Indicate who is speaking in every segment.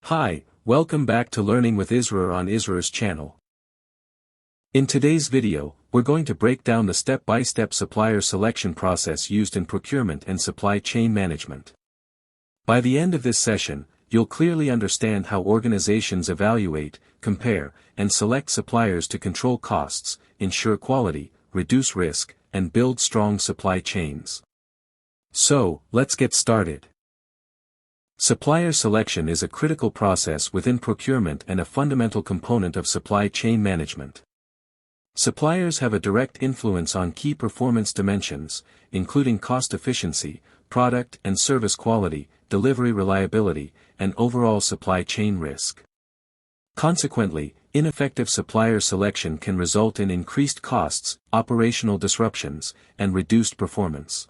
Speaker 1: Hi, welcome back to Learning with ISRAR on ISRAR'S channel. In today's video, we're going to break down the step-by-step supplier selection process used in procurement and supply chain management. By the end of this session, you'll clearly understand how organizations evaluate, compare, and select suppliers to control costs, ensure quality, reduce risk, and build strong supply chains. So, let's get started. Supplier selection is a critical process within procurement and a fundamental component of supply chain management. Suppliers have a direct influence on key performance dimensions, including cost efficiency, product and service quality, delivery reliability, and overall supply chain risk. Consequently, ineffective supplier selection can result in increased costs, operational disruptions, and reduced performance.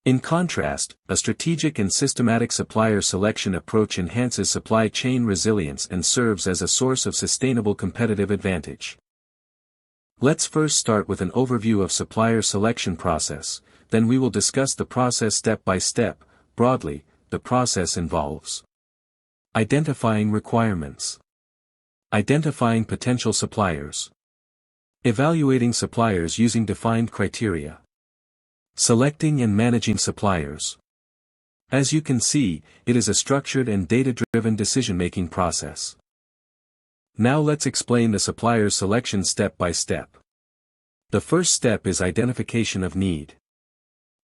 Speaker 1: In contrast, a strategic and systematic supplier selection approach enhances supply chain resilience and serves as a source of sustainable competitive advantage. Let's first start with an overview of supplier selection process, then we will discuss the process step by step. Broadly, the process involves identifying requirements, identifying potential suppliers, evaluating suppliers using defined criteria, selecting and managing suppliers. As you can see, it is a structured and data-driven decision-making process. Now let's explain the supplier selection step by step. The first step is identification of need,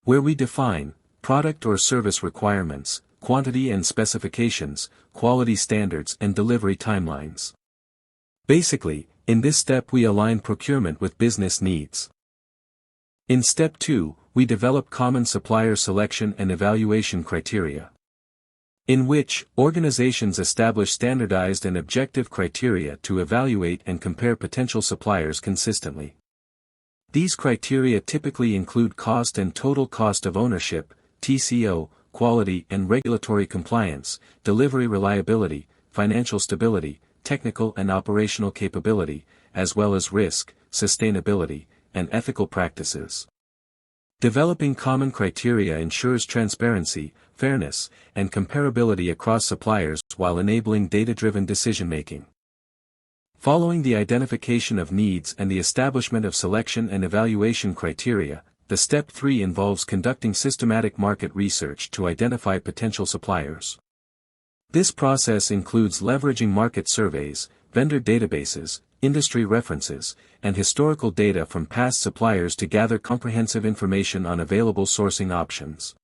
Speaker 1: where we define product or service requirements, quantity and specifications, quality standards and delivery timelines. Basically, in this step we align procurement with business needs. In step 2, we develop common supplier selection and evaluation criteria, in which organizations establish standardized and objective criteria to evaluate and compare potential suppliers consistently. These criteria typically include cost and total cost of ownership, TCO, quality and regulatory compliance, delivery reliability, financial stability, technical and operational capability, as well as risk, sustainability, and ethical practices. Developing common criteria ensures transparency, fairness, and comparability across suppliers while enabling data-driven decision-making. Following the identification of needs and the establishment of selection and evaluation criteria, the step 3 involves conducting systematic market research to identify potential suppliers. This process includes leveraging market surveys, vendor databases, industry references, and historical data from past suppliers to gather comprehensive information on available sourcing options.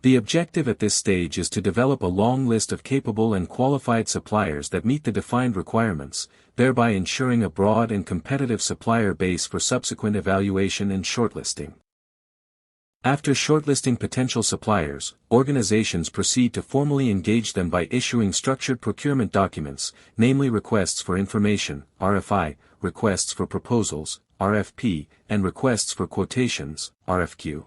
Speaker 1: The objective at this stage is to develop a long list of capable and qualified suppliers that meet the defined requirements, thereby ensuring a broad and competitive supplier base for subsequent evaluation and shortlisting. After shortlisting potential suppliers, organizations proceed to formally engage them by issuing structured procurement documents, namely requests for information, RFI, requests for proposals, RFP, and requests for quotations, RFQ.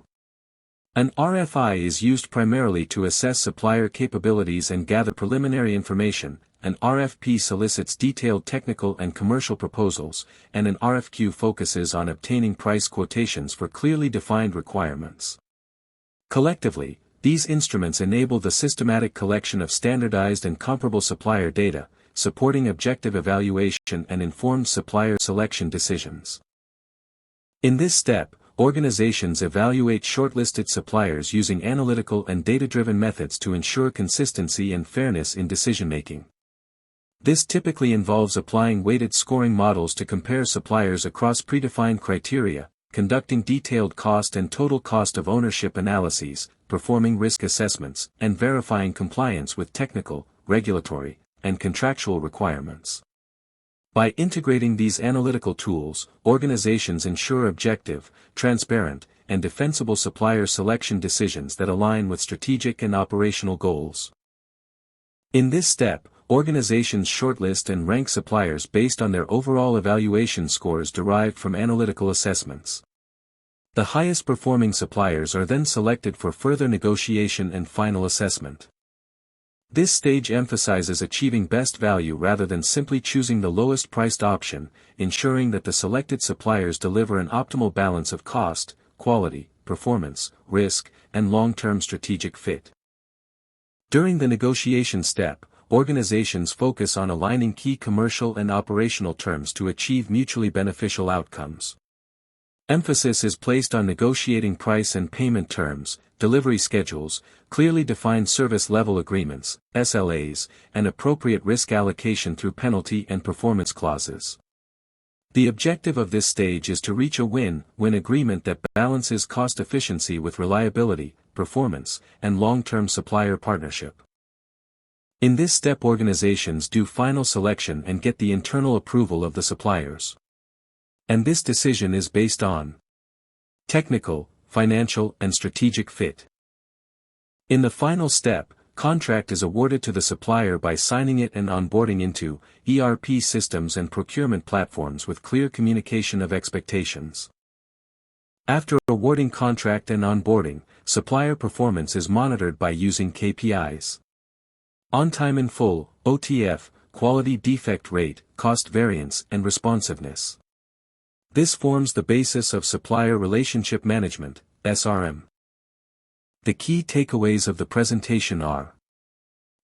Speaker 1: An RFI is used primarily to assess supplier capabilities and gather preliminary information, an RFP solicits detailed technical and commercial proposals, and an RFQ focuses on obtaining price quotations for clearly defined requirements. Collectively, these instruments enable the systematic collection of standardized and comparable supplier data, supporting objective evaluation and informed supplier selection decisions. In this step, organizations evaluate shortlisted suppliers using analytical and data-driven methods to ensure consistency and fairness in decision-making. This typically involves applying weighted scoring models to compare suppliers across predefined criteria, conducting detailed cost and total cost of ownership analyses, performing risk assessments, and verifying compliance with technical, regulatory, and contractual requirements. By integrating these analytical tools, organizations ensure objective, transparent, and defensible supplier selection decisions that align with strategic and operational goals. In this step, organizations shortlist and rank suppliers based on their overall evaluation scores derived from analytical assessments. The highest performing suppliers are then selected for further negotiation and final assessment. This stage emphasizes achieving best value rather than simply choosing the lowest priced option, ensuring that the selected suppliers deliver an optimal balance of cost, quality, performance, risk, and long-term strategic fit. During the negotiation step, organizations focus on aligning key commercial and operational terms to achieve mutually beneficial outcomes. Emphasis is placed on negotiating price and payment terms, delivery schedules, clearly defined service level agreements, SLAs, and appropriate risk allocation through penalty and performance clauses. The objective of this stage is to reach a win-win agreement that balances cost efficiency with reliability, performance, and long-term supplier partnership. In this step, organizations do final selection and get the internal approval of the suppliers. And this decision is based on technical, financial, and strategic fit. In the final step, contract is awarded to the supplier by signing it and onboarding into ERP systems and procurement platforms with clear communication of expectations. After awarding contract and onboarding, supplier performance is monitored by using KPIs. On time in full, OTF, quality defect rate, cost variance, and responsiveness. This forms the basis of supplier relationship management, SRM. The key takeaways of the presentation are: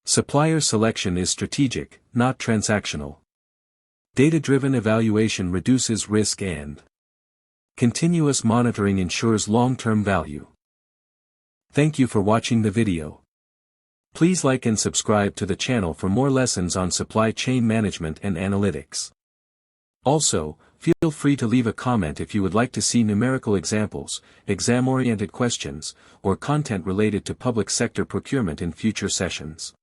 Speaker 1: supplier selection is strategic, not transactional. Data-driven evaluation reduces risk and continuous monitoring ensures long-term value. Thank you for watching the video. Please like and subscribe to the channel for more lessons on supply chain management and analytics. Also, feel free to leave a comment if you would like to see numerical examples, exam-oriented questions, or content related to public sector procurement in future sessions.